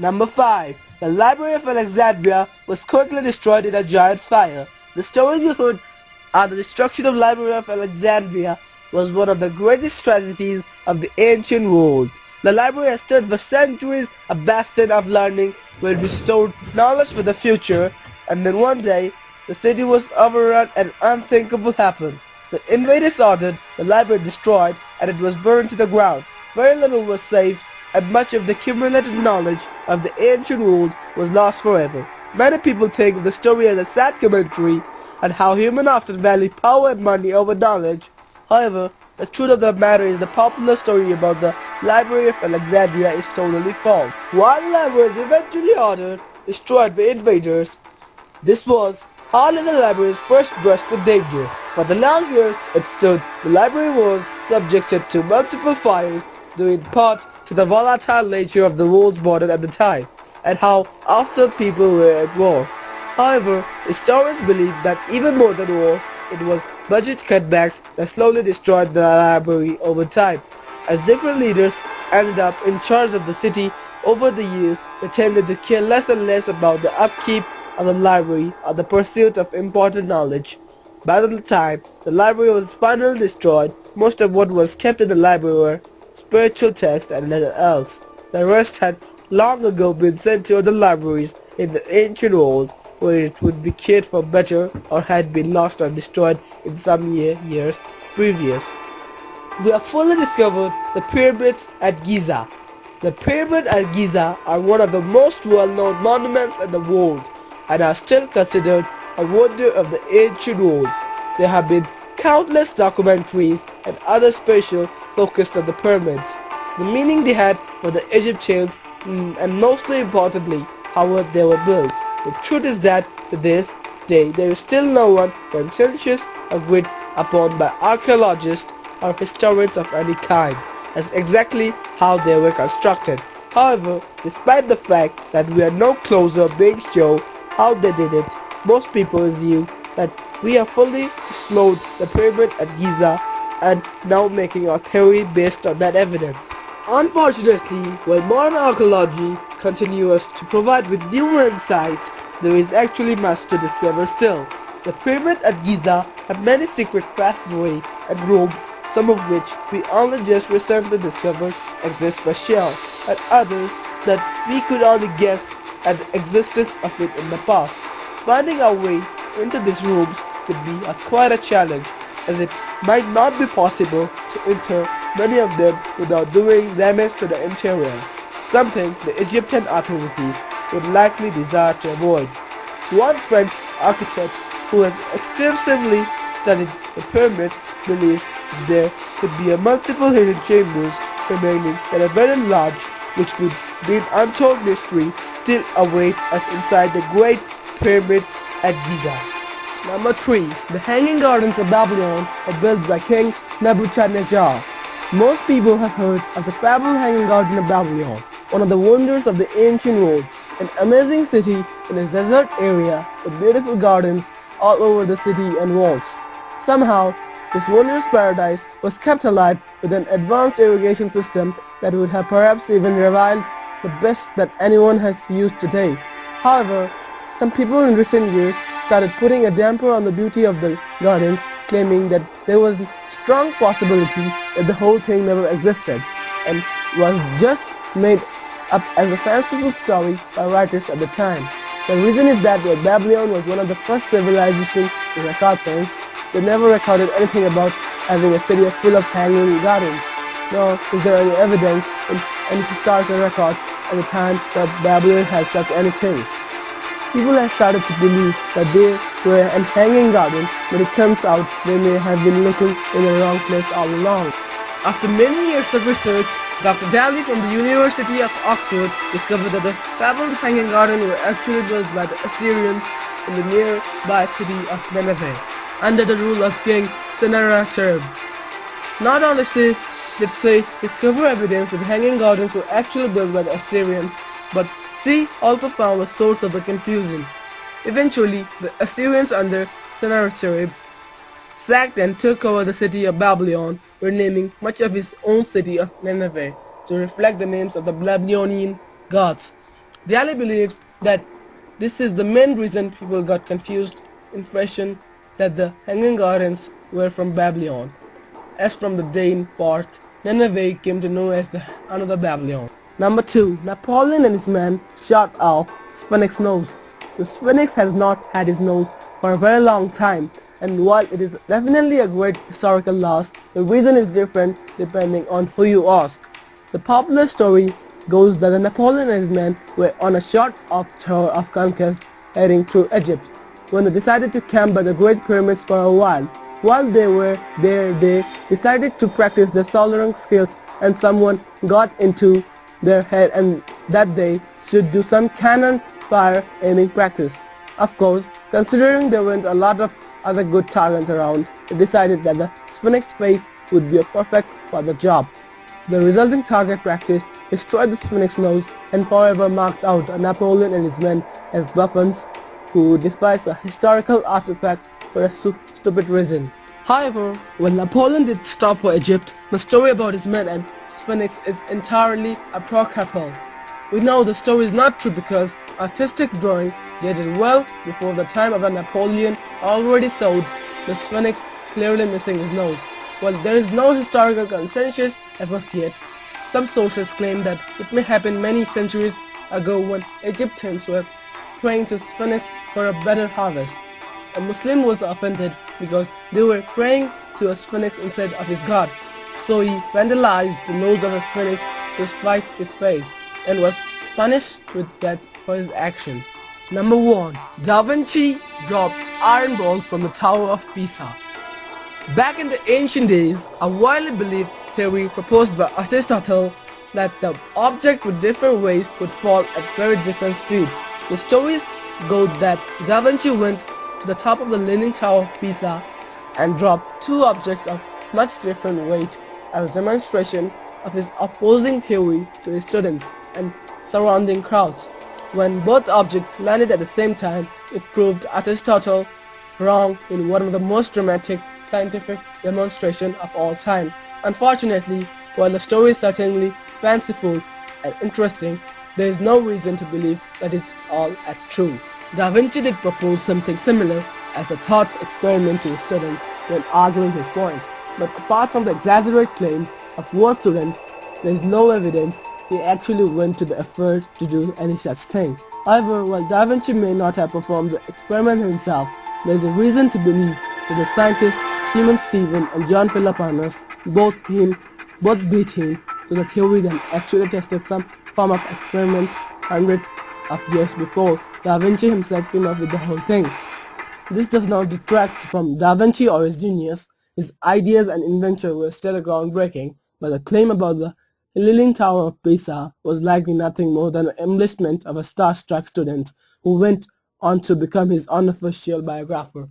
Number 5. The Library of Alexandria was quickly destroyed in a giant fire. The stories you heard on the destruction of Library of Alexandria was one of the greatest tragedies of the ancient world. The library has stood for centuries a bastion of learning where we stored knowledge for the future, and then one day the city was overrun and unthinkable happened. The invaders ordered the library destroyed and it was burned to the ground. Very little was saved and much of the cumulative knowledge of the ancient world was lost forever. Many people think of the story as a sad commentary on how humans often value power and money over knowledge. However, the truth of the matter is the popular story about the Library of Alexandria is totally false. While the library was eventually ordered destroyed by invaders, this was hardly the library's first brush with danger. For the long years it stood, the library was subjected to multiple fires due in part to the volatile nature of the world's border at the time, and how often people were at war. However, historians believe that even more than war, it was budget cutbacks that slowly destroyed the library over time. As different leaders ended up in charge of the city over the years, they tended to care less and less about the upkeep of the library or the pursuit of important knowledge. By the time the library was finally destroyed, most of what was kept in the library were spiritual texts and little else. The rest had long ago been sent to other libraries in the ancient world where it would be cared for better or had been lost or destroyed in some years previous. We have fully discovered the pyramids at Giza. The pyramids at Giza are one of the most well-known monuments in the world and are still considered a wonder of the ancient world. There have been countless documentaries and other special focused on the pyramids, the meaning they had for the Egyptians, and mostly importantly, how they were built. The truth is that to this day there is still no one consensus agreed upon by archaeologists or historians of any kind as exactly how they were constructed. However, despite the fact that we are no closer being shown how they did it, most people assume that we have fully explored the pyramid at Giza and now making our theory based on that evidence. Unfortunately, while modern archaeology continues to provide with new insight, there is actually much to discover still. The pyramid at Giza have many secret passageways and rooms, some of which we only just recently discovered exist for sure, and others that we could only guess at the existence of it in the past. Finding our way into these rooms could be quite a challenge, as it might not be possible to enter many of them without doing damage to the interior, something the Egyptian authorities would likely desire to avoid. One French architect who has extensively studied the pyramids believes there could be a multiple hidden chambers remaining that are very large, which would be an untold mystery still await us inside the Great Pyramid at Giza. Number 3. The Hanging Gardens of Babylon were built by King Nebuchadnezzar. Most people have heard of the fabulous Hanging Garden of Babylon, one of the wonders of the ancient world, an amazing city in a desert area with beautiful gardens all over the city and walls. Somehow, this wondrous paradise was kept alive with an advanced irrigation system that would have perhaps even rivaled the best that anyone has used today. However, some people in recent years started putting a damper on the beauty of the gardens, claiming that there was strong possibility that the whole thing never existed and was just made up as a fanciful story by writers at the time. The reason is that while Babylon was one of the first civilizations to record things, they never recorded anything about having a city full of hanging gardens, nor is there any evidence in any historical records at the time that Babylon had such anything. People have started to believe that they were a hanging garden, but it turns out they may have been looking in the wrong place all along. After many years of research, Dr. Daly from the University of Oxford discovered that the fabulous hanging garden were actually built by the Assyrians in the nearby city of Nineveh, under the rule of King Sennacherib. Not only did they discover evidence that the hanging gardens were actually built by the Assyrians, but she also found a source of the confusion. Eventually, the Assyrians under Sennacherib sacked and took over the city of Babylon, renaming much of his own city of Nineveh to reflect the names of the Babylonian gods. Daly believes that this is the main reason people got confused impression that the Hanging Gardens were from Babylon, as from the Dane Parth, Nineveh came to know as the another Babylon. Number 2. Napoleon and his men shot off Sphinx nose. The Sphinx has not had his nose for a very long time, and while it is definitely a great historical loss, the reason is different depending on who you ask. The popular story goes that Napoleon and his men were on a short-off tour of conquest heading through Egypt when they decided to camp by the Great Pyramids for a while. While they were there, they decided to practice their soldering skills, and someone got into their head and that they should do some cannon fire aiming practice. Of course, considering there weren't a lot of other good targets around, they decided that the Sphinx face would be perfect for the job. The resulting target practice destroyed the Sphinx nose and forever marked out Napoleon and his men as buffons who despise a historical artifact for a stupid reason. However, when Napoleon did stop for Egypt, the story about his men and Sphinx is entirely apocryphal. We know the story is not true because artistic drawing dated well before the time of Napoleon already showed the Sphinx clearly missing his nose. While there is no historical consensus as of yet, some sources claim that it may happen many centuries ago when Egyptians were praying to Sphinx for a better harvest. A Muslim was offended because they were praying to a Sphinx instead of his god, so he vandalized the nose of a Sphinx to spite his face and was punished with death for his actions. Number 1. Da Vinci dropped iron balls from the Tower of Pisa. Back in the ancient days, a widely believed theory proposed by Aristotle that the object with different weights would fall at very different speeds. The stories go that Da Vinci went to the top of the Leaning Tower of Pisa and dropped two objects of much different weight as a demonstration of his opposing theory to his students and surrounding crowds. When both objects landed at the same time, it proved Aristotle wrong in one of the most dramatic scientific demonstrations of all time. Unfortunately, while the story is certainly fanciful and interesting, there is no reason to believe that it's all as true. Da Vinci did propose something similar as a thought experiment to his students when arguing his point, but apart from the exaggerated claims of one student, there is no evidence he actually went to the effort to do any such thing. However, while Da Vinci may not have performed the experiment himself, there is a reason to believe that the scientists Simon Stevens and John Philoponus both beat him to the theory that actually tested some form of experiments hundreds of years before Da Vinci himself came up with the whole thing. This does not detract from Da Vinci or his genius. His ideas and invention were still groundbreaking, but the claim about the Leaning Tower of Pisa was likely nothing more than an embellishment of a star-struck student who went on to become his unofficial biographer.